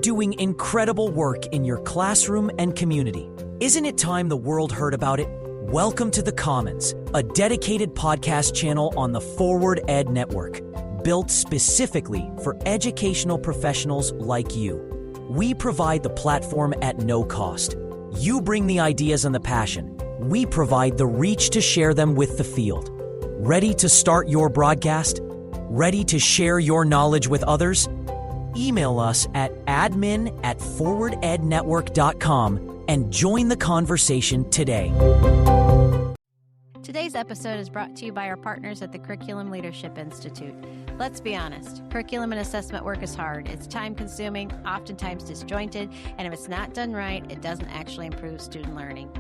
doing incredible work in your classroom and community. Isn't it time the world heard about it? Welcome to The Commons, a dedicated podcast channel on the Forward Ed Network, built specifically for educational professionals like you. We provide the platform at no cost. You bring the ideas and the passion. We provide the reach to share them with the field. Ready to start your broadcast? Ready to share your knowledge with others? Email us at admin@forwardednetwork.com and join the conversation today. Today's episode is brought to you by our partners at the Curriculum Leadership Institute. Let's be honest, curriculum and assessment work is hard. It's time-consuming, oftentimes disjointed, and if it's not done right, it doesn't actually improve student learning.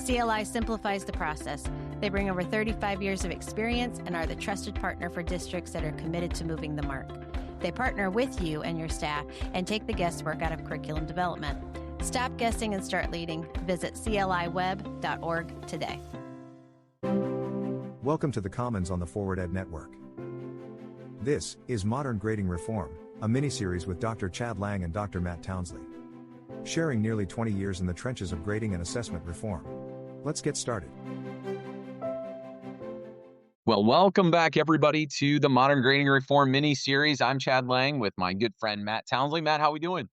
CLI simplifies the process. They bring over 35 years of experience and are the trusted partner for districts that are committed to moving the mark. They partner with you and your staff and take the guesswork out of curriculum development. Stop guessing and start leading. Visit cliweb.org today. Welcome to the Commons on the Forward Ed Network. This is Modern Grading Reform, a mini-series with Dr. Chad Lang and Dr. Matt Townsley, sharing nearly 20 years in the trenches of grading and assessment reform. Let's get started. Well, welcome back, everybody, to the Modern Grading Reform mini-series. I'm Chad Lang with my good friend Matt Townsley. Matt, how we doing?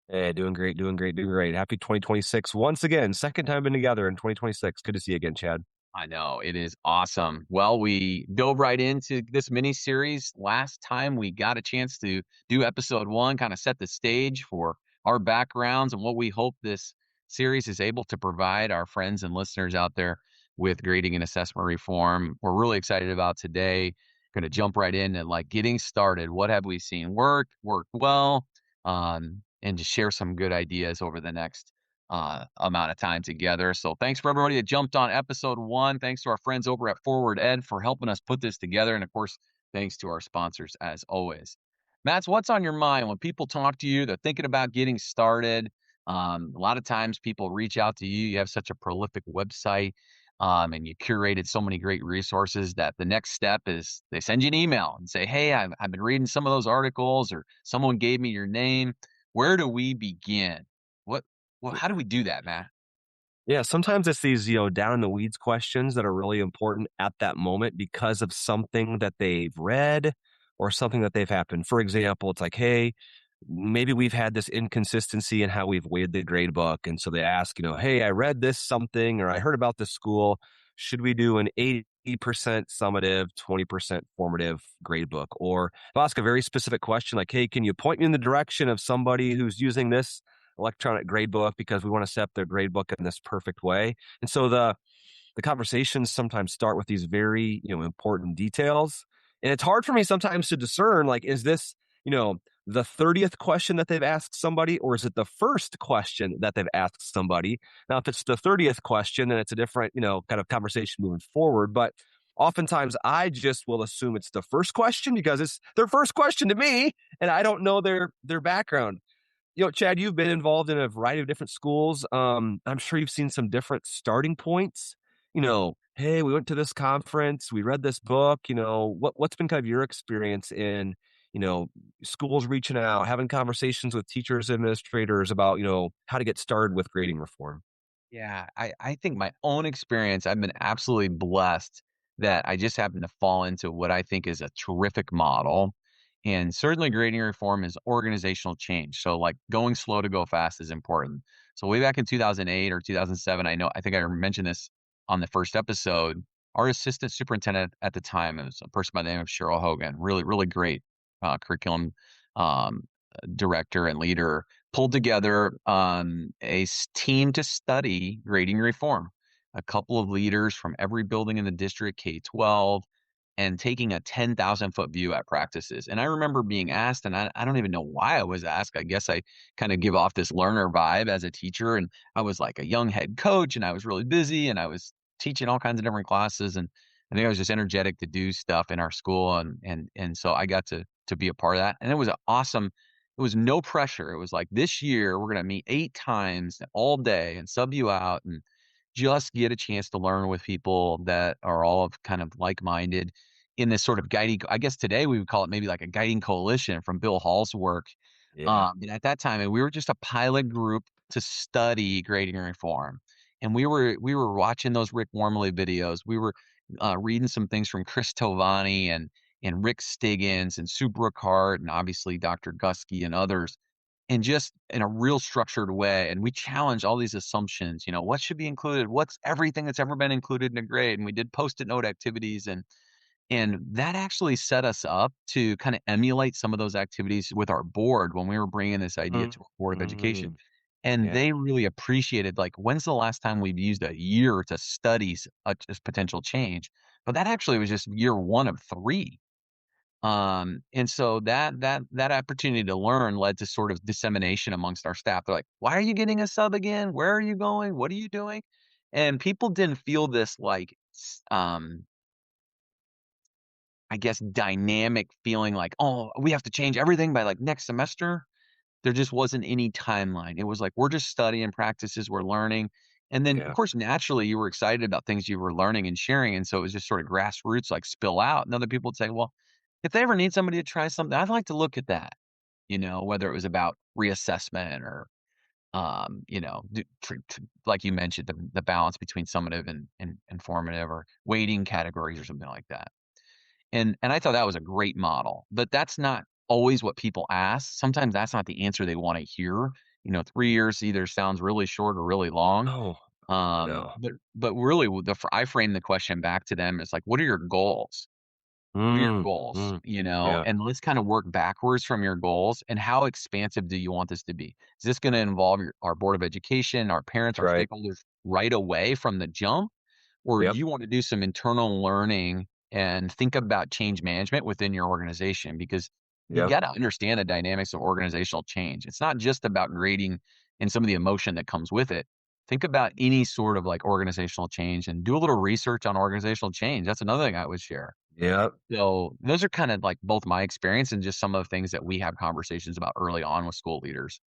Hey, doing great. Happy 2026 once again. Second time been together in 2026. Good to see you again, Chad. I know, it is awesome. Well, we dove right into this mini-series. Last time we got a chance to do episode 1, kind of set the stage for our backgrounds and what we hope this series is able to provide our friends and listeners out there with grading and assessment reform. We're really excited about today. Going to jump right in and getting started. What have we seen worked well, and just share some good ideas over the next amount of time together. So thanks for everybody that jumped on episode 1. Thanks to our friends over at Forward Ed for helping us put this together. And of course, thanks to our sponsors as always. Matt, what's on your mind when people talk to you? They're thinking about getting started. A lot of times people reach out to you. You have such a prolific website. And you curated so many great resources that the next step is they send you an email and say, hey, I've been reading some of those articles, or someone gave me your name. Where do we begin? How do we do that, Matt? Yeah, sometimes it's these, down in the weeds questions that are really important at that moment because of something that they've read or something that they've happened. For example, it's like, hey, maybe we've had this inconsistency in how we've weighted the grade book. And so they ask, hey, I read this something, or I heard about this school. Should we do an 80% summative, 20% formative grade book? Or they'll ask a very specific question like, hey, can you point me in the direction of somebody who's using this electronic grade book because we want to set up their grade book in this perfect way? And so the conversations sometimes start with these very, important details. And it's hard for me sometimes to discern, is this, the 30th question that they've asked somebody, or is it the first question that they've asked somebody? Now, if it's the 30th question, then it's a different, kind of conversation moving forward. But oftentimes I just will assume it's the first question because it's their first question to me and I don't know their background. Chad, you've been involved in a variety of different schools. I'm sure you've seen some different starting points. Hey, we went to this conference, we read this book. What's been kind of your experience in, schools reaching out, having conversations with teachers, administrators about, how to get started with grading reform? Yeah, I think my own experience, I've been absolutely blessed that I just happen to fall into what I think is a terrific model. And certainly grading reform is organizational change. So going slow to go fast is important. So way back in 2008 or 2007, I think I mentioned this on the first episode, our assistant superintendent at the time, it was a person by the name of Cheryl Hogan, really, really great curriculum director and leader, pulled together team to study grading reform. A couple of leaders from every building in the district, K-12, and taking a 10,000-foot view at practices. And I remember being asked, and I don't even know why I was asked. I guess I kind of give off this learner vibe as a teacher. And I was like a young head coach, and I was really busy, and I was teaching all kinds of different classes. And I think I was just energetic to do stuff in our school. And so I got to be a part of that. And it was awesome. It was no pressure. It was like, this year, we're going to meet 8 times all day and sub you out and just get a chance to learn with people that are all kind of like-minded in this sort of guiding, I guess today we would call it maybe like a guiding coalition from Bill Hall's work Yeah. And at that time, and we were just a pilot group to study grading reform. And we were watching those Rick Wormley videos. We were reading some things from Chris Tovani and Rick Stiggins and Sue Brookhart and obviously Dr. Gusky and others, and just in a real structured way. And we challenged all these assumptions. What should be included? What's everything that's ever been included in a grade? And we did post-it note activities, and that actually set us up to kind of emulate some of those activities with our board when we were bringing this idea to our Board of Education. Mm, And yeah. they really appreciated, like, when's the last time we've used a year to study this potential change? But that actually was just year one of three. And so that opportunity to learn led to sort of dissemination amongst our staff. They're like, "Why are you getting a sub again? Where are you going? What are you doing?" And people didn't feel this like I guess, dynamic feeling like, "Oh, we have to change everything by, like, next semester." There just wasn't any timeline. It was like, we're just studying practices, we're learning. And then, of Yeah. course, naturally, you were excited about things you were learning and sharing, and so it was just sort of grassroots, like, spill out, and other people would say, "Well, if they ever need somebody to try something, I'd like to look at that." Whether it was about reassessment or, do like you mentioned, the balance between summative and informative or weighting categories or something like that. And I thought that was a great model, but that's not always what people ask. Sometimes that's not the answer they wanna hear. 3 years either sounds really short or really long. Oh, no. But really, I frame the question back to them as like, "What are your goals? What are your Mm, goals?" mm, yeah, And let's kinda work backwards from your goals, and how expansive do you want this to be? Is this gonna involve our Board of Education, our parents, that's our right. stakeholders right away from the jump? Or do Yep, you want to do some internal learning and think about change management within your organization? Because you yep, got to understand the dynamics of organizational change. It's not just about grading and some of the emotion that comes with it. Think about any sort of like organizational change and do a little research on organizational change. That's another thing I would share. yep. So those are kind of like both my experience and just some of the things that we have conversations about early on with school leaders.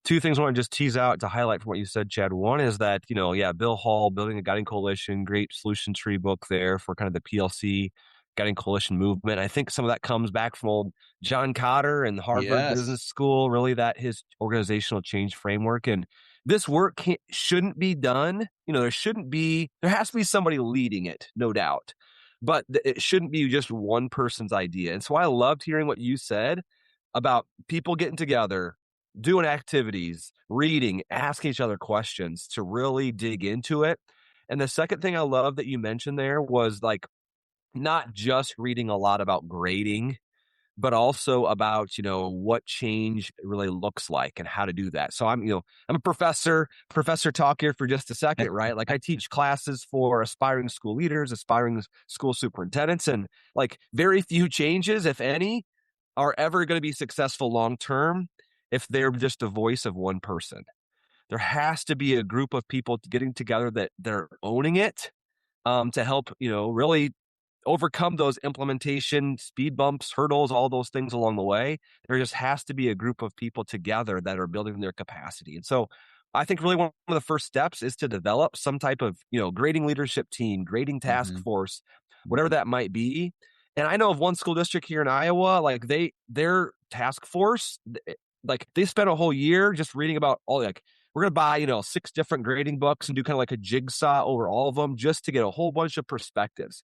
Two things I want to just tease out to highlight from what you said, Chad. One is that, yeah, Bill Hall, Building a Guiding Coalition, great solution tree book there for kind of the PLC Guiding Coalition movement. I think some of that comes back from old John Kotter and Harvard Yes. Business School, really that his organizational change framework. And this work shouldn't be done. There has to be somebody leading it, no doubt. But it shouldn't be just one person's idea. And so I loved hearing what you said about people getting together, doing activities, reading, asking each other questions to really dig into it. And the second thing I love that you mentioned there was like not just reading a lot about grading, but also about, what change really looks like and how to do that. So I'm a professor talk here for just a second, right? Like I teach classes for aspiring school leaders, aspiring school superintendents, and like very few changes, if any, are ever going to be successful long term if they're just a voice of one person. There has to be a group of people getting together that they're owning it, to help, really overcome those implementation speed bumps, hurdles, all those things along the way. There just has to be a group of people together that are building their capacity. And so I think really one of the first steps is to develop some type of, grading leadership team, grading task Mhm. force, whatever that might be. And I know of one school district here in Iowa, like their task force, like they spent a whole year just reading about all like we're going to buy, 6 different grading books and do kind of like a jigsaw over all of them just to get a whole bunch of perspectives.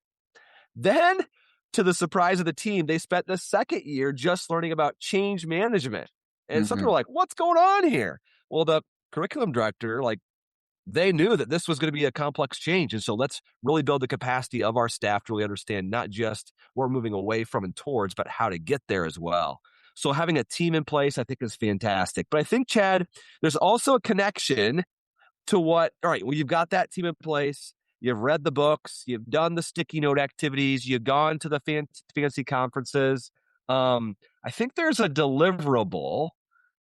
Then, to the surprise of the team, they spent the second year just learning about change management. And some people Mhm. were like, what's going on here? Well, the curriculum director, like, they knew that this was going to be a complex change. And so let's really build the capacity of our staff to really understand not just what we're moving away from and towards, but how to get there as well. So having a team in place, I think is fantastic. But I think, Chad, there's also a connection to all right, well, you've got that team in place. You've read the books. You've done the sticky note activities. You've gone to the fancy conferences. I think there's a deliverable,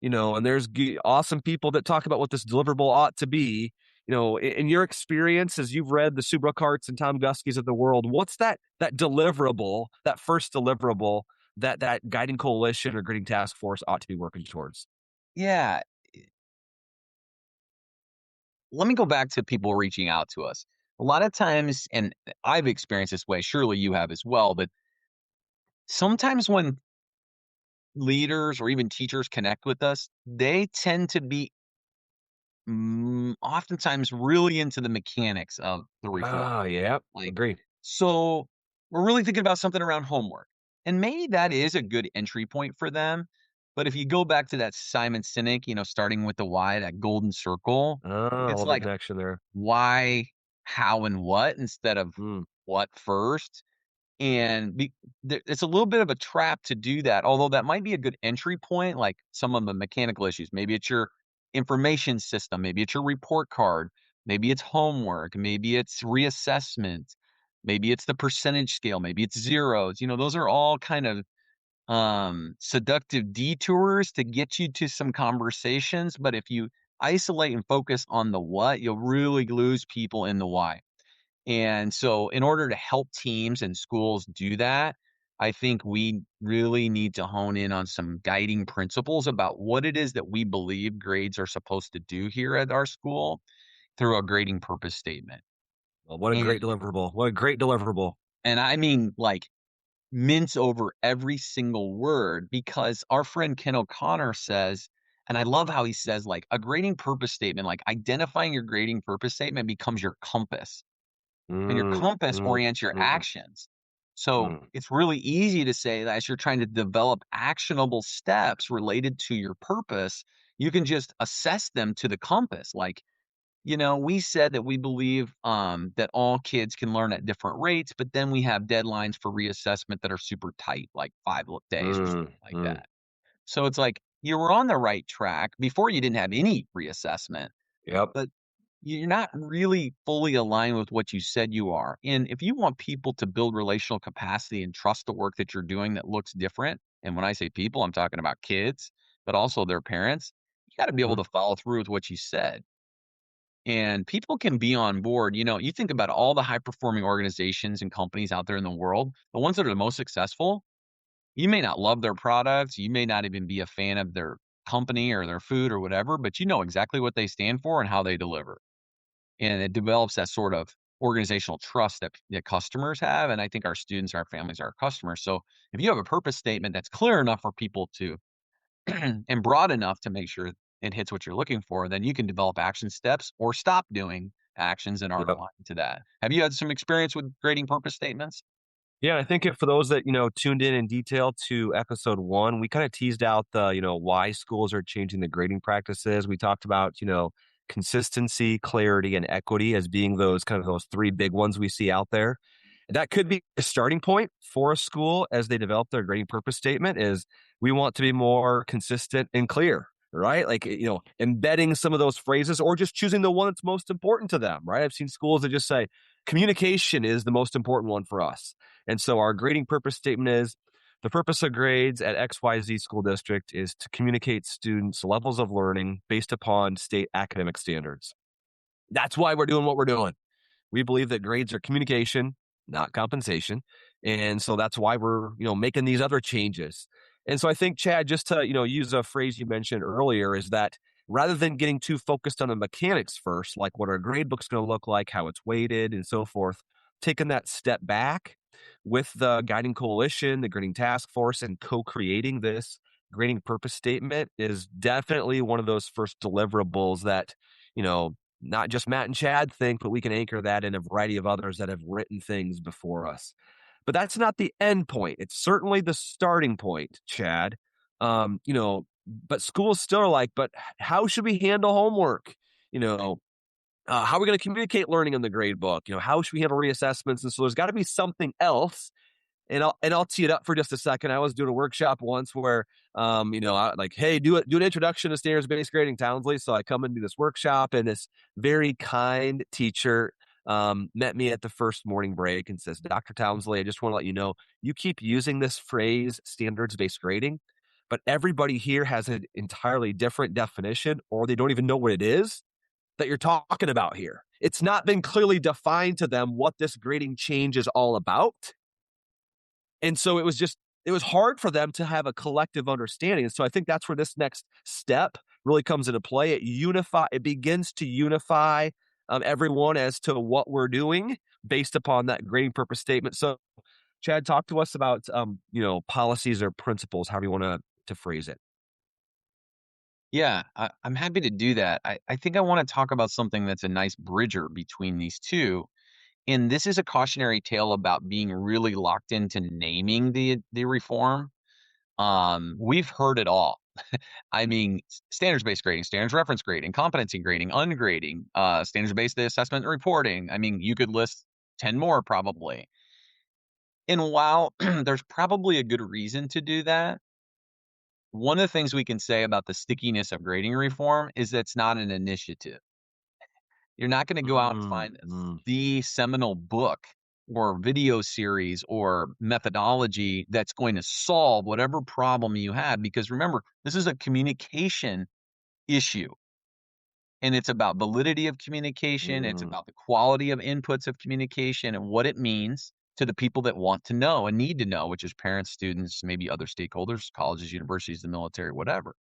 and there's awesome people that talk about what this deliverable ought to be. In your experience, as you've read the Sue Brookharts and Tom Guskys of the world, what's that deliverable, that first deliverable that guiding coalition or grading task force ought to be working towards? Yeah. Let me go back to people reaching out to us. A lot of times, and I've experienced this way, surely you have as well, but sometimes when leaders or even teachers connect with us, they tend to be oftentimes really into the mechanics of the reform. Oh, yeah. Like, Agree. so we're really thinking about something around homework. And maybe that is a good entry point for them. But if you go back to that Simon Sinek, starting with the why, that golden circle, Oh, I it's love the like connection there. why, how, and what instead of Mm, what first. And it's a little bit of a trap to do that, although that might be a good entry point, like some of the mechanical issues. Maybe it's your information system, maybe it's your report card, maybe it's homework, maybe it's reassessment, maybe it's the percentage scale, maybe it's zeros. Those are all kind of seductive detours to get you to some conversations. But if you isolate and focus on the what, you'll really lose people in the why. And so, in order to help teams and schools do that, I think we really need to hone in on some guiding principles about what it is that we believe grades are supposed to do here at our school through a grading purpose statement. well, what a And great deliverable. What a great deliverable. and I mean, like, mince over every single word, because our friend Ken O'Connor says, and I love how he says, like, a grading purpose statement, like identifying your grading purpose statement becomes your compass. And your Mm, compass mm, orients your mm, actions. So mm, it's really easy to say that as you're trying to develop actionable steps related to your purpose, you can just assess them to the compass. Like, we said that we believe that all kids can learn at different rates, but then we have deadlines for reassessment that are super tight, like 5 days or mm, something like mm. that. So it's like you were on the right track before you didn't have any reassessment, Yep. but you're not really fully aligned with what you said you are. And if you want people to build relational capacity and trust the work that you're doing that looks different, and when I say people, I'm talking about kids, but also their parents, you got to be able Mhm. to follow through with what you said. And people can be on board. You think about all the high performing organizations and companies out there in the world, the ones that are the most successful, you may not love their products. You may not even be a fan of their company or their food or whatever, but you know exactly what they stand for and how they deliver. And it develops that sort of organizational trust that customers have. And I think our students, our families, are our customers. So if you have a purpose statement that's clear enough for people to and broad enough to make sure it hits what you're looking for, then you can develop action steps or stop doing actions that aren't Yep. aligned to that. Have you had some experience with grading purpose statements? Yeah, I think for those that, tuned in detail to episode 1, we kind of teased out the, why schools are changing the grading practices. We talked about, consistency, clarity, and equity as being those 3 big ones we see out there. That could be a starting point for a school as they develop their grading purpose statement is we want to be more consistent and clear, right? Like, embedding some of those phrases or just choosing the one that's most important to them, right? I've seen schools that just say communication is the most important one for us. And so our grading purpose statement is the purpose of grades at XYZ school district is to communicate students' levels of learning based upon state academic standards. That's why we're doing what we're doing. We believe that grades are communication, not compensation. And so that's why we're, making these other changes. And so I think, Chad, just to, use a phrase you mentioned earlier, is that rather than getting too focused on the mechanics first, like what our grade book's going to look like, how it's weighted, and so forth, taking that step back with the guiding coalition, the grading task force, and co-creating this grading purpose statement is definitely one of those first deliverables that, not just Matt and Chad think, but we can anchor that in a variety of others that have written things before us. But that's not the end point. It's certainly the starting point, Chad. But schools still are like, but how should we handle homework? How are we going to communicate learning in the grade book? How should we handle reassessments? And so there's got to be something else. And I'll tee it up for just a second. I was doing a workshop once where, I like, hey, do an introduction to standards-based grading, Townsley. So I come and do this workshop, and this very kind teacher met me at the first morning break and says, Dr. Townsley, I just want to let you know, you keep using this phrase, standards-based grading, but everybody here has an entirely different definition, or they don't even know what it is that you're talking about here. It's not been clearly defined to them what this grading change is all about. And so it was hard for them to have a collective understanding. And so I think that's where this next step really comes into play. It begins to unify everyone as to what we're doing based upon that grading purpose statement. So Chad, talk to us about, policies or principles, however you want to to phrase it? Yeah, I'm happy to do that. I think I want to talk about something that's a nice bridger between these two. And this is a cautionary tale about being really locked into naming the reform. We've heard it all. I mean, standards-based grading, standards reference grading, competency grading, ungrading, standards-based assessment and reporting. I mean, you could list 10 more probably. And while there's probably a good reason to do that, one of the things we can say about the stickiness of grading reform is that it's not an initiative. You're not going to go out and find the seminal book or video series or methodology that's going to solve whatever problem you have. Because remember, this is a communication issue. And it's about validity of communication. It's about the quality of inputs of communication and what it means to the people that want to know and need to know, which is parents, students, maybe other stakeholders, colleges, universities, the military, whatever.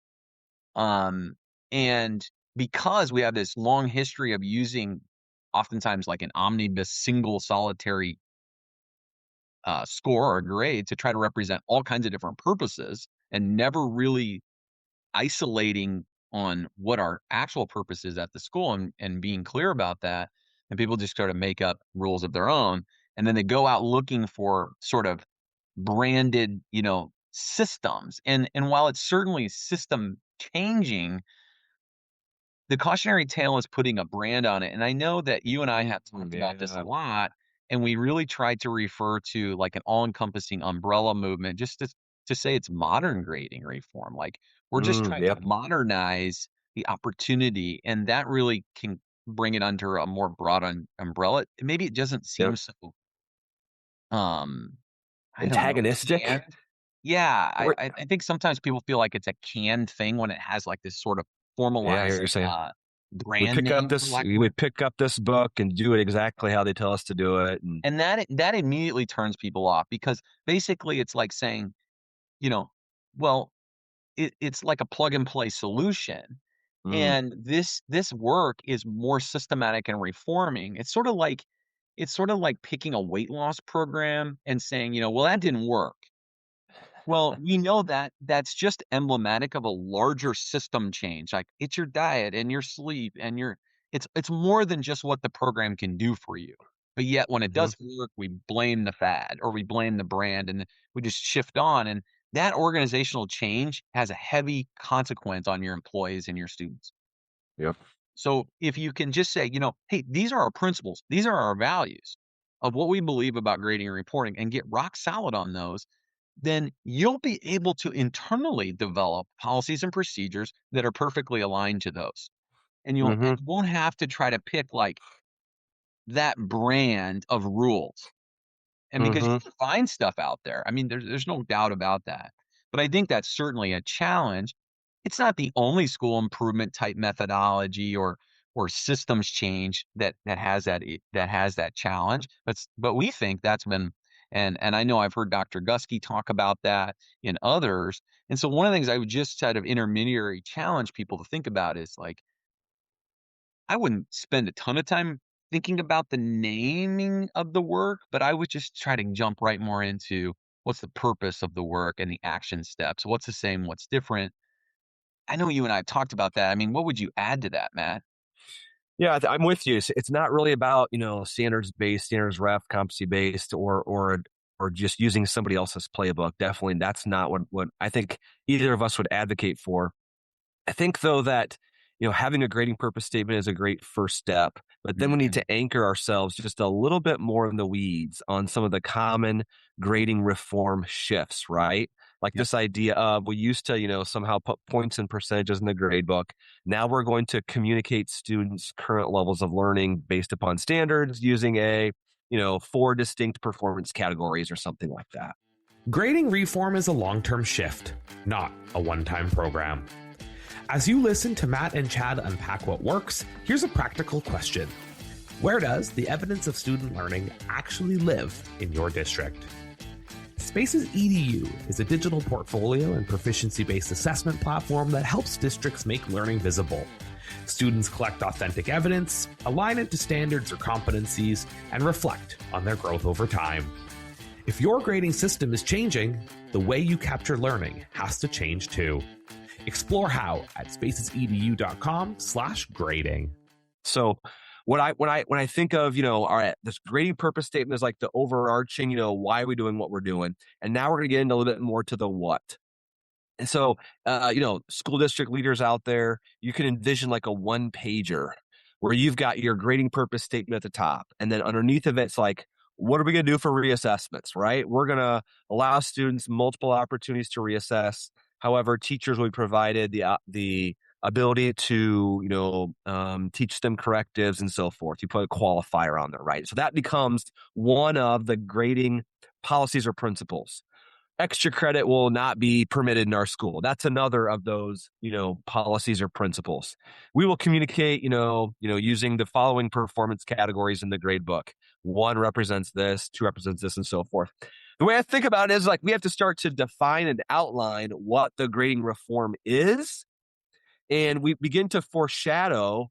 And because we have this long history of using oftentimes like an omnibus single solitary score or grade to try to represent all kinds of different purposes and never really isolating on what our actual purpose is at the school and being clear about that. And people just sort of make up rules of their own. And then they go out looking for sort of branded, systems. And while it's certainly system changing, the cautionary tale is putting a brand on it. And I know that you and I have talked about this a lot, and we really tried to refer to like an all-encompassing umbrella movement just to say it's modern grading reform. Like we're just trying to modernize the opportunity, and that really can bring it under a more broad umbrella. Maybe it doesn't seem so antagonistic. Yeah, I think sometimes people feel like it's a canned thing when it has like this sort of formalized brand name. We pick up this book and do it exactly how they tell us to do it. And that immediately turns people off, because basically it's like saying, well, it's like a plug and play solution. And this work is more systematic and reforming. It's sort of like picking a weight loss program and saying, well, that didn't work. Well, we know that that's just emblematic of a larger system change. Like it's your diet and your sleep and it's more than just what the program can do for you. But yet when it does work, we blame the fad or we blame the brand and we just shift on. And that organizational change has a heavy consequence on your employees and your students. Yep. So if you can just say, hey, these are our principles, these are our values of what we believe about grading and reporting, and get rock solid on those, then you'll be able to internally develop policies and procedures that are perfectly aligned to those. And you won't have to try to pick like that brand of rules. And because you can find stuff out there. I mean, there's no doubt about that. But I think that's certainly a challenge. It's not the only school improvement type methodology or systems change that has that challenge. But we think that's been, and I know I've heard Dr. Gusky talk about that in others. And so one of the things I would just sort of intermediary challenge people to think about is like, I wouldn't spend a ton of time thinking about the naming of the work, but I would just try to jump right more into what's the purpose of the work and the action steps. What's the same, what's different? I know you and I have talked about that. I mean, what would you add to that, Matt? Yeah, I'm with you. It's not really about, standards-based, standards ref, competency-based, or just using somebody else's playbook. Definitely, that's not what I think either of us would advocate for. I think, though, that having a grading purpose statement is a great first step, but then we need to anchor ourselves just a little bit more in the weeds on some of the common grading reform shifts, right? Like this idea of we used to, somehow put points and percentages in the grade book. Now we're going to communicate students' current levels of learning based upon standards using 4 distinct performance categories or something like that. Grading reform is a long-term shift, not a one-time program. As you listen to Matt and Chad unpack what works, here's a practical question. Where does the evidence of student learning actually live in your district? Spaces EDU is a digital portfolio and proficiency-based assessment platform that helps districts make learning visible. Students collect authentic evidence, align it to standards or competencies, and reflect on their growth over time. If your grading system is changing, the way you capture learning has to change too. Explore how at spacesedu.com/grading. So when I think of, all right, this grading purpose statement is like the overarching, why are we doing what we're doing? And now we're going to get into a little bit more to the what. And so, school district leaders out there, you can envision like a one pager where you've got your grading purpose statement at the top. And then underneath of it's like, what are we going to do for reassessments, right? We're going to allow students multiple opportunities to reassess. However, teachers will be provided the ability to, teach them correctives and so forth. You put a qualifier on there, right? So that becomes one of the grading policies or principles. Extra credit will not be permitted in our school. That's another of those, policies or principles. We will communicate, using the following performance categories in the grade book. 1 represents this, 2 represents this, and so forth. The way I think about it is like we have to start to define and outline what the grading reform is. And we begin to foreshadow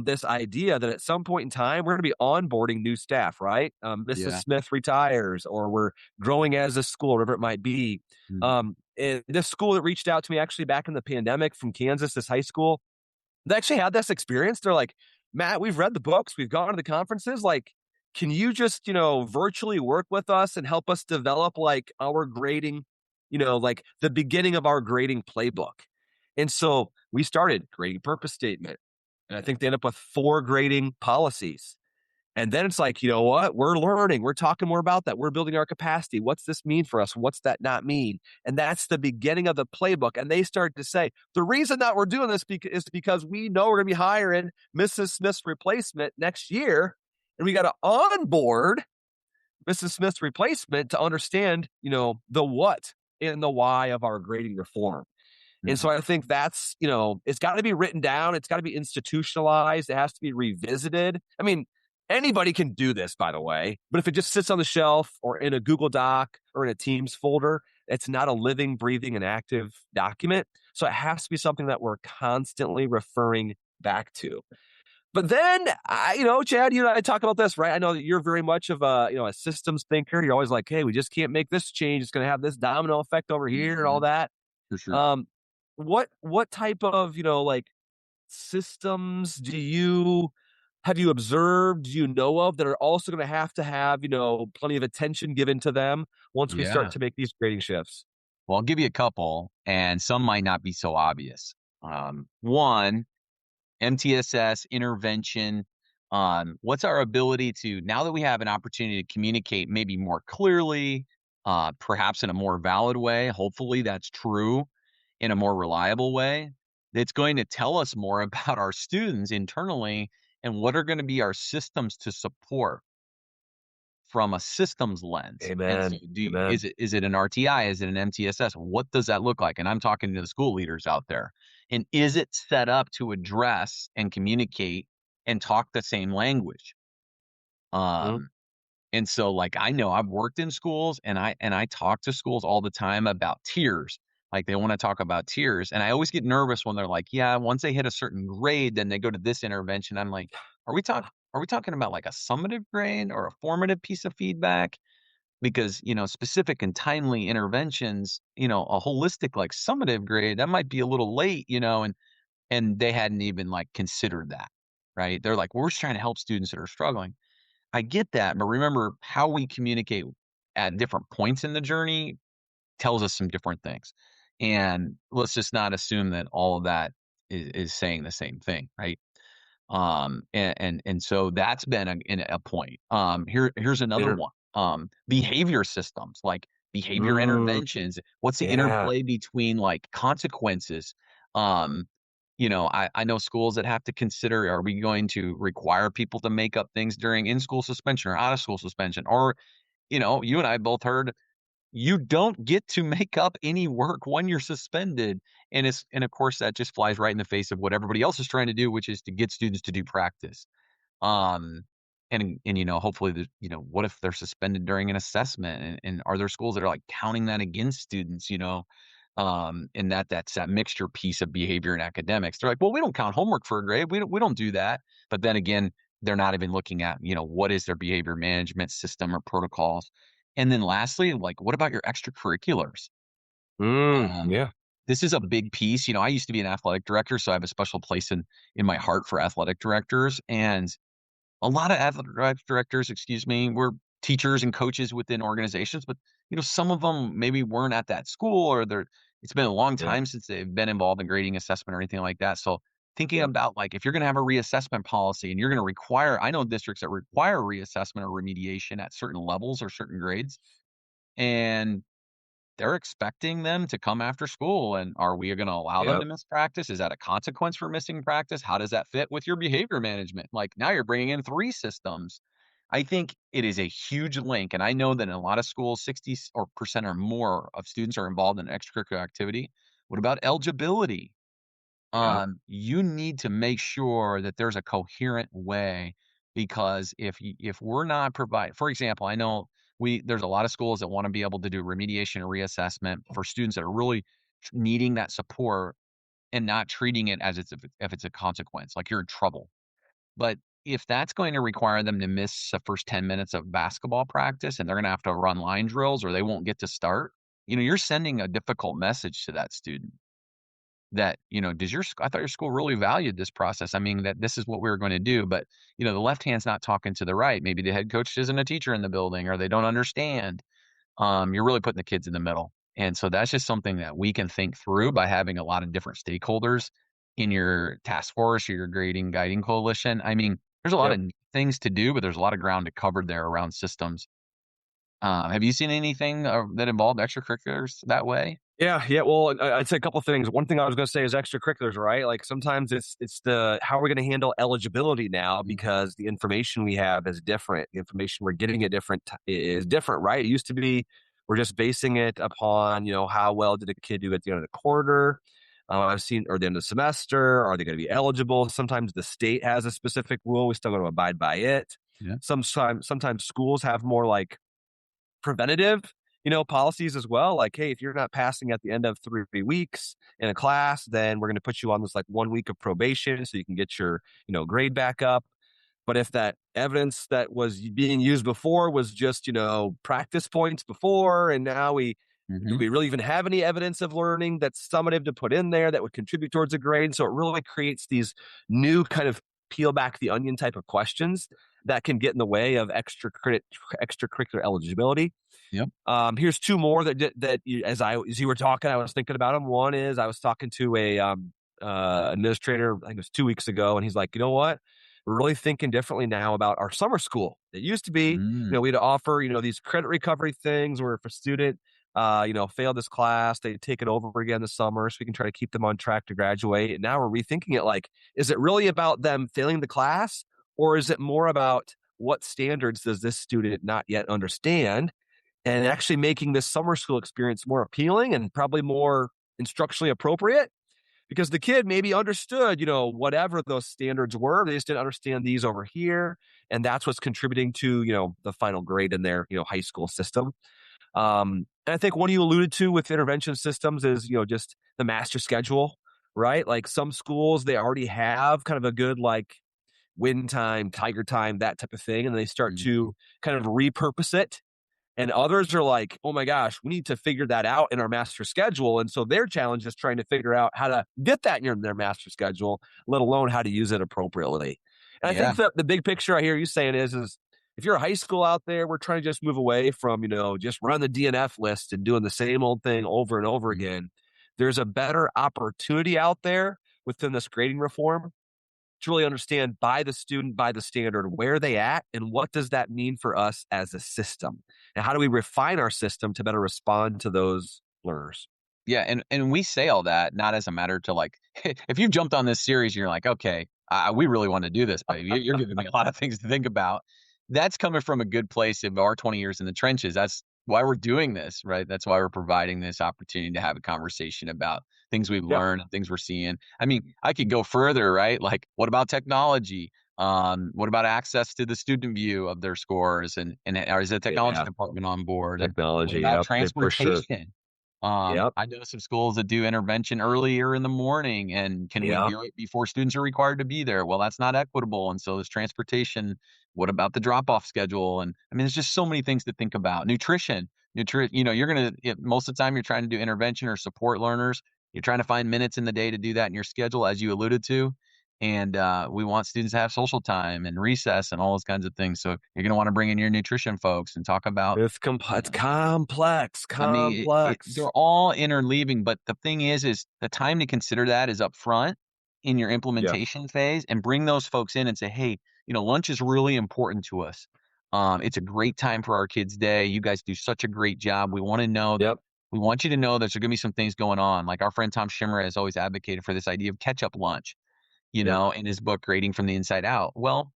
this idea that at some point in time, we're going to be onboarding new staff, right? Mrs. Smith retires, or we're growing as a school, whatever it might be. And this school that reached out to me actually back in the pandemic from Kansas, this high school, they actually had this experience. They're like, Matt, we've read the books, we've gone to the conferences. Like, can you just, virtually work with us and help us develop like our grading, like the beginning of our grading playbook? And so we started grading purpose statement. And I think they end up with 4 grading policies. And then it's like, you know what? We're learning. We're talking more about that. We're building our capacity. What's this mean for us? What's that not mean? And that's the beginning of the playbook. And they start to say, the reason that we're doing this is because we know we're going to be hiring Mrs. Smith's replacement next year. And we got to onboard Mrs. Smith's replacement to understand, the what and the why of our grading reform. And so I think that's, it's got to be written down. It's got to be institutionalized. It has to be revisited. I mean, anybody can do this, by the way, but if it just sits on the shelf or in a Google Doc or in a Teams folder, it's not a living, breathing, and active document. So it has to be something that we're constantly referring back to. But then, Chad, you and I talk about this, right? I know that you're very much of a systems thinker. You're always like, hey, we just can't make this change. It's going to have this domino effect over here and all that. For sure. What type of, systems have you observed, do you know of that are also going to have, plenty of attention given to them once we start to make these grading shifts? Well, I'll give you a couple, and some might not be so obvious. One, MTSS intervention. What's our ability to, now that we have an opportunity to communicate maybe more clearly, perhaps in a more valid way, hopefully that's true, in a more reliable way, that's going to tell us more about our students internally and what are going to be our systems to support from a systems lens. Amen. So is it an RTI? Is it an MTSS? What does that look like? And I'm talking to the school leaders out there. And is it set up to address and communicate and talk the same language? And so, like, I know I've worked in schools, and I talk to schools all the time about tiers. Like, they want to talk about tiers. And I always get nervous when they're like, yeah, once they hit a certain grade, then they go to this intervention. I'm like, are we talking about like a summative grade or a formative piece of feedback? Because, specific and timely interventions, a holistic like summative grade, that might be a little late, and they hadn't even like considered that, right? They're like, we're just trying to help students that are struggling. I get that, but remember how we communicate at different points in the journey tells us some different things. And let's just not assume that all of that is saying the same thing, right? And so that's been a point. Here's another one. Behavior systems, like behavior interventions. What's the interplay between like consequences? I know schools that have to consider, are we going to require people to make up things during in-school suspension or out-of-school suspension? Or, you and I both heard, you don't get to make up any work when you're suspended. And of course, that just flies right in the face of what everybody else is trying to do, which is to get students to do practice. And hopefully, what if they're suspended during an assessment? And are there schools that are like counting that against students, and that's that mixture piece of behavior and academics. They're like, well, we don't count homework for a grade. We don't do that. But then again, they're not even looking at, what is their behavior management system or protocols. And then lastly, like, what about your extracurriculars? Um, Yeah. this is a big piece. I used to be an athletic director, so I have a special place in my heart for athletic directors. And a lot of athletic directors, excuse me, were teachers and coaches within organizations, but some of them maybe weren't at that school, or it's been a long Yeah. time since they've been involved in grading assessment or anything like that. So thinking Yeah. about, like, if you're going to have a reassessment policy and you're going to require, I know districts that require reassessment or remediation at certain levels or certain grades, and they're expecting them to come after school. And are we going to allow them Yep. to miss practice? Is that a consequence for missing practice? How does that fit with your behavior management? Like, now you're bringing in 3 systems. I think it is a huge link. And I know that in a lot of schools, 60% or more of students are involved in extracurricular activity. What about eligibility? Yeah. You need to make sure that there's a coherent way, because if we're not provide, for example, I know there's a lot of schools that want to be able to do remediation and reassessment for students that are really needing that support, and not treating it as if it's a consequence, like you're in trouble. But if that's going to require them to miss the first 10 minutes of basketball practice, and they're going to have to run line drills, or they won't get to start, you're sending a difficult message to that student that, I thought your school really valued this process. I mean, that this is what we were going to do, but the left hand's not talking to the right. Maybe the head coach isn't a teacher in the building, or they don't understand. You're really putting the kids in the middle. And so that's just something that we can think through by having a lot of different stakeholders in your task force or your grading guiding coalition. I mean, there's a lot Yep. of things to do, but there's a lot of ground to cover there around systems. Have you seen anything that involved extracurriculars that way? Yeah, yeah. Well, I'd say a couple things. One thing I was going to say is extracurriculars, right? Like sometimes it's the how are we going to handle eligibility now, because the information we have is different. The information we're getting at is different, right? It used to be we're just basing it upon how well did a kid do at the end of the quarter. I've seen, or the end of the semester. Are they going to be eligible? Sometimes the state has a specific rule. We still got to abide by it. Yeah. Sometimes schools have more like preventative, policies as well. Like, hey, if you're not passing at the end of 3 weeks in a class, then we're going to put you on this like 1 week of probation so you can get your, grade back up. But if that evidence that was being used before was just, practice points before, and now do we really even have any evidence of learning that's summative to put in there that would contribute towards a grade? So it really creates these new kind of peel back the onion type of questions that can get in the way of extracurricular eligibility. Yep. Here's 2 more that as you were talking, I was thinking about them. One is I was talking to a administrator, I think it was 2 weeks ago, and he's like, you know what? We're really thinking differently now about our summer school. It used to be, we'd offer, these credit recovery things where if a student, failed this class, they'd take it over again this summer so we can try to keep them on track to graduate. And now we're rethinking it like, is it really about them failing the class, or is it more about what standards does this student not yet understand, and actually making this summer school experience more appealing and probably more instructionally appropriate? Because the kid maybe understood, whatever those standards were, they just didn't understand these over here. And that's what's contributing to, the final grade in their, high school system. And I think one you alluded to with intervention systems is, just the master schedule, right? Like some schools, they already have kind of a good, like, win time, tiger time, that type of thing. And they start to kind of repurpose it. And others are like, oh my gosh, we need to figure that out in our master schedule. And so their challenge is trying to figure out how to get that in their master schedule, let alone how to use it appropriately. And I think that the big picture I hear you saying is if you're a high school out there, we're trying to just move away from, just run the DNF list and doing the same old thing over and over again. There's a better opportunity out there within this grading reform to really understand by the student, by the standard, where they at, and what does that mean for us as a system? And how do we refine our system to better respond to those learners? Yeah, and we say all that not as a matter to, like, if you've jumped on this series and you're like, okay, we really want to do this, but you're giving me a lot of things to think about. That's coming from a good place of our 20 years in the trenches. That's why we're doing this, right? That's why we're providing this opportunity to have a conversation about things we've learned and things we're seeing. I mean, I could go further, right? Like, what about technology? What about access to the student view of their scores? And is the technology department on board? Technology, what about transportation? Sure. I know some schools that do intervention earlier in the morning, and can we do it before students are required to be there? Well, that's not equitable. And so this transportation What about the drop-off schedule? And I mean, there's just so many things to think about. Nutrition, most of the time you're trying to do intervention or support learners. You're trying to find minutes in the day to do that in your schedule, as you alluded to. And we want students to have social time and recess and all those kinds of things. So you're going to want to bring in your nutrition folks and talk about. It's complex. I mean, they're all interleaving, but the thing is the time to consider that is up front in your implementation phase, and bring those folks in and say, hey, lunch is really important to us. It's a great time for our kids' day. You guys do such a great job. We want to know that. We want you to know that there's going to be some things going on. Like our friend Tom Schimmer has always advocated for this idea of catch-up lunch, in his book, Grading from the Inside Out. Well,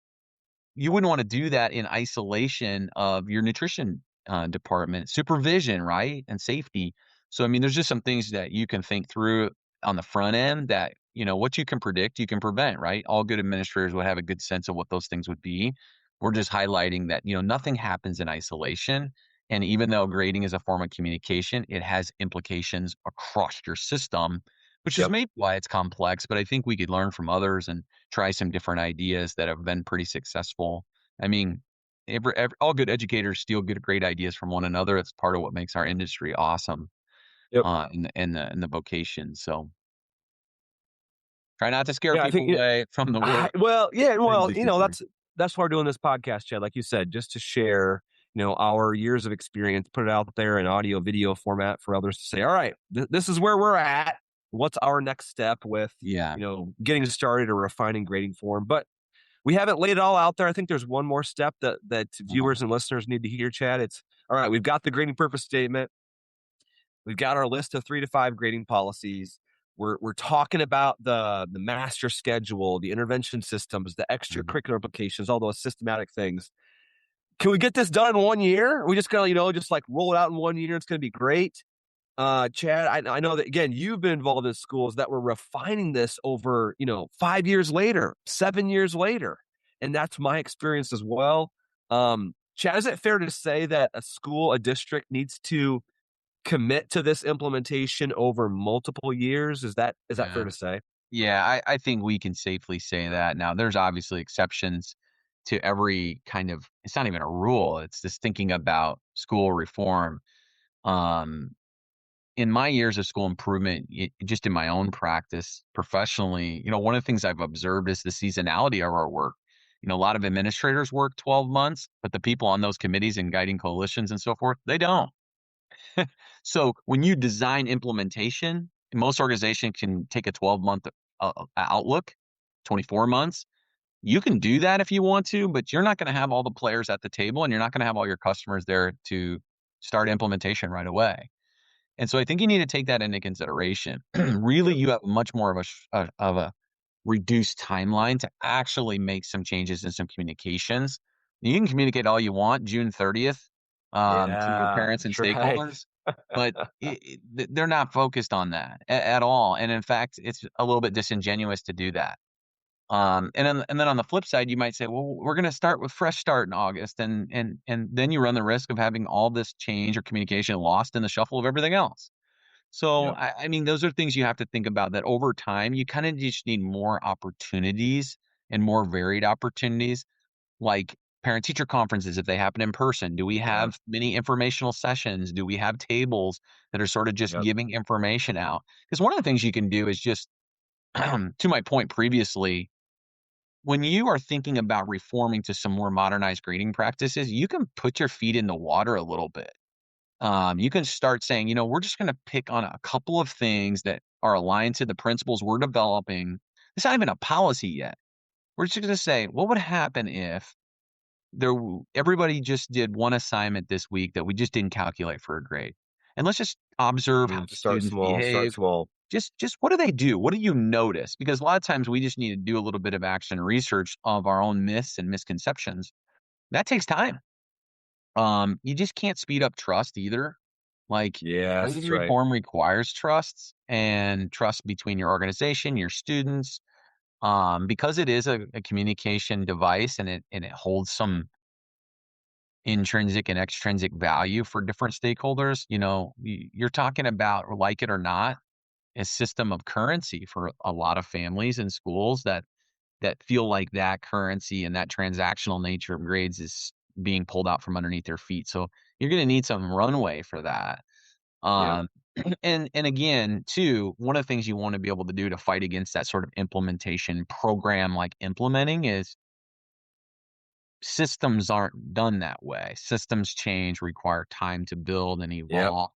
you wouldn't want to do that in isolation of your nutrition department, supervision, right? And safety. So, I mean, there's just some things that you can think through on the front end that, what you can predict, you can prevent, right? All good administrators would have a good sense of what those things would be. We're just highlighting that, nothing happens in isolation. And even though grading is a form of communication, it has implications across your system, which is maybe why it's complex. But I think we could learn from others and try some different ideas that have been pretty successful. I mean, all good educators steal great ideas from one another. It's part of what makes our industry awesome in the vocation. So try not to scare people away from the work. That's why we're doing this podcast, Chad, like you said, just to share our years of experience, put it out there in audio, video format for others to say, all right, this is where we're at. What's our next step with, getting started or refining grading form? But we haven't laid it all out there. I think there's one more step that viewers and listeners need to hear, Chad. It's all right. We've got the grading purpose statement. We've got our list of 3 to 5 grading policies. We're talking about the master schedule, the intervention systems, the extracurricular implications, all those systematic things. Can we get this done in 1 year? Are we just going to, just like roll it out in 1 year? It's going to be great. Chad, I know that, again, you've been involved in schools that were refining this over, 5 years later, 7 years later. And that's my experience as well. Chad, is it fair to say that a district needs to commit to this implementation over multiple years? Is that fair to say? Yeah, I think we can safely say that. Now, there's obviously exceptions to every kind of, it's not even a rule. It's just thinking about school reform. In my years of school improvement, just in my own practice professionally, one of the things I've observed is the seasonality of our work. A lot of administrators work 12 months, but the people on those committees and guiding coalitions and so forth, they don't. So when you design implementation, most organizations can take a 12-month outlook, 24 months. You can do that if you want to, but you're not going to have all the players at the table, and you're not going to have all your customers there to start implementation right away. And so I think you need to take that into consideration. Really, you have much more of a reduced timeline to actually make some changes in some communications. You can communicate all you want June 30th to your parents and stakeholders, but they're not focused on that at all. And in fact, it's a little bit disingenuous to do that. And then on the flip side, you might say, well, we're going to start with fresh start in August. And then you run the risk of having all this change or communication lost in the shuffle of everything else. So, I mean, those are things you have to think about, that over time, you kind of just need more opportunities and more varied opportunities, like parent-teacher conferences, if they happen in person. Do we have many informational sessions? Do we have tables that are sort of just giving information out? Because one of the things you can do is just, to my point previously, when you are thinking about reforming to some more modernized grading practices, you can put your feet in the water a little bit. You can start saying, we're just going to pick on a couple of things that are aligned to the principles we're developing. It's not even a policy yet. We're just going to say, what would happen if everybody just did one assignment this week that we just didn't calculate for a grade? And let's just observe how the students behave. Start small. Just what do they do? What do you notice? Because a lot of times we just need to do a little bit of action research of our own myths and misconceptions. That takes time. You just can't speed up trust either. Grading reform requires trust, and trust between your organization, your students, because it is a communication device, and it holds some intrinsic and extrinsic value for different stakeholders. You're talking about, like it or not, a system of currency for a lot of families and schools that that feel like that currency and that transactional nature of grades is being pulled out from underneath their feet. So you're going to need some runway for that. Yeah. And again, too, one of the things you want to be able to do to fight against that sort of implementation program like implementing is systems aren't done that way. Systems change, require time to build and evolve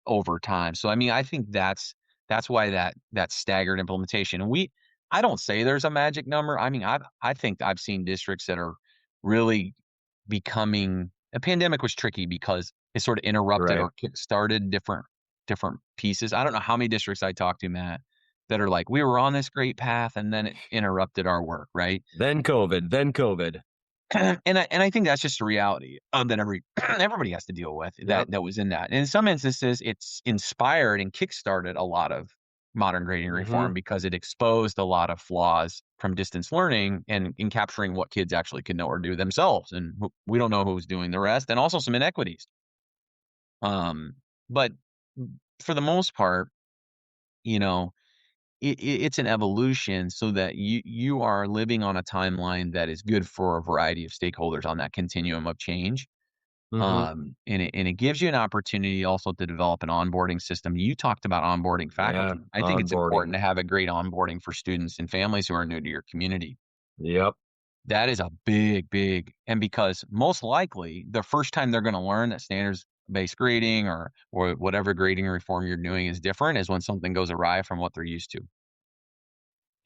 over time. So I mean, I think that's why that staggered implementation. And I don't say there's a magic number. I mean, I think I've seen districts that are really becoming. A pandemic was tricky because it sort of interrupted or kick-started different pieces. I don't know how many districts I talked to, Matt, that are like, we were on this great path and then it interrupted our work, right? Then COVID. And I think that's just a reality that everybody has to deal with that was in that. And in some instances, it's inspired and kickstarted a lot of modern grading reform because it exposed a lot of flaws from distance learning and in capturing what kids actually can know or do themselves. And we don't know who's doing the rest, and also some inequities. But for the most part, you know, it's an evolution so that you are living on a timeline that is good for a variety of stakeholders on that continuum of change. And it gives you an opportunity also to develop an onboarding system. You talked about onboarding faculty. I think it's important to have a great onboarding for students and families who are new to your community. Yep. That is a big, and because most likely the first time they're going to learn that standards-based grading or whatever grading reform you're doing is different is when something goes awry from what they're used to.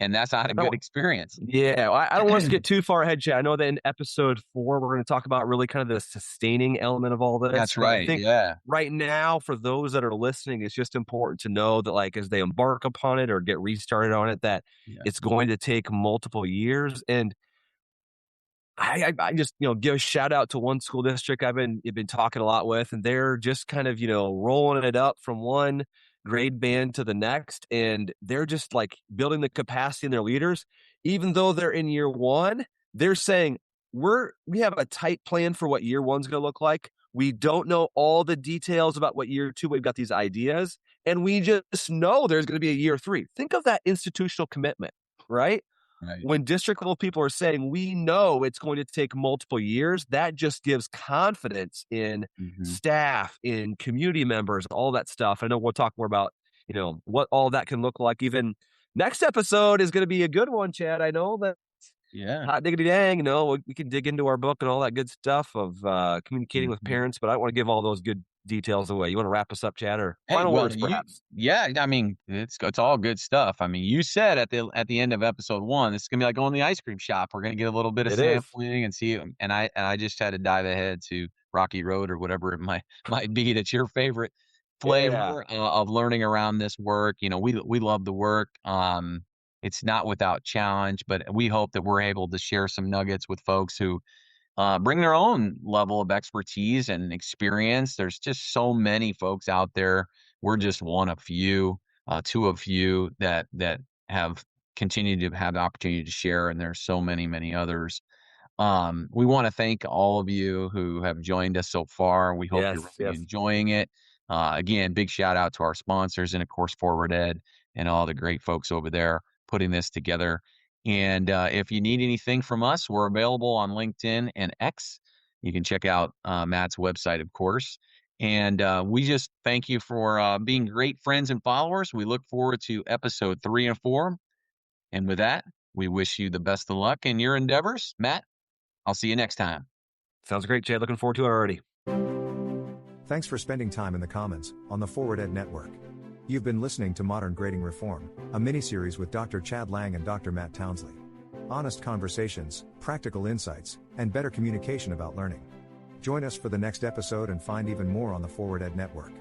And that's not a good experience. Yeah, I don't want us to get too far ahead, Chad. I know that in episode 4, we're going to talk about really kind of the sustaining element of all this. That's right. I think right now, for those that are listening, it's just important to know that, like, as they embark upon it or get restarted on it, that it's going to take multiple years. And I just, give a shout out to one school district I've been talking a lot with, and they're just kind of, rolling it up from one grade band to the next. And they're just like building the capacity in their leaders. Even though they're in year 1, they're saying, we have a tight plan for what year 1's going to look like. We don't know all the details about what year 2, we've got these ideas, and we just know there's going to be a year 3. Think of that institutional commitment, right? Right. When district level people are saying, we know it's going to take multiple years, that just gives confidence in staff, in community members, all that stuff. I know we'll talk more about, what all that can look like. Even next episode is going to be a good one, Chad. I know that. Yeah. Hot diggity dang, we can dig into our book and all that good stuff of communicating with parents, but I don't want to give all those good details away. You want to wrap us up, Chad, or final words, perhaps? I mean, it's all good stuff. I mean, you said at the end of episode 1, this is gonna be like going to the ice cream shop. We're gonna get a little bit of sampling and see. And I just had to dive ahead to Rocky Road or whatever it might be. That's your favorite flavor of learning around this work. We love the work. It's not without challenge, but we hope that we're able to share some nuggets with folks who bring their own level of expertise and experience. There's just so many folks out there. We're just one of few, 2 of few that have continued to have the opportunity to share, and there's so many others. We want to thank all of you who have joined us so far. We hope you're really enjoying it. Again, big shout out to our sponsors and, of course, Forward Ed and all the great folks over there putting this together. And if you need anything from us, we're available on LinkedIn and X. You can check out Matt's website, of course. And we just thank you for being great friends and followers. We look forward to episode 3 and 4. And with that, we wish you the best of luck in your endeavors. Matt, I'll see you next time. Sounds great, Chad. Looking forward to it already. Thanks for spending time in the Commons on the Forward Ed Network. You've been listening to Modern Grading Reform, a mini-series with Dr. Chad Lang and Dr. Matt Townsley. Honest conversations, practical insights, and better communication about learning. Join us for the next episode and find even more on the Forward Ed Network.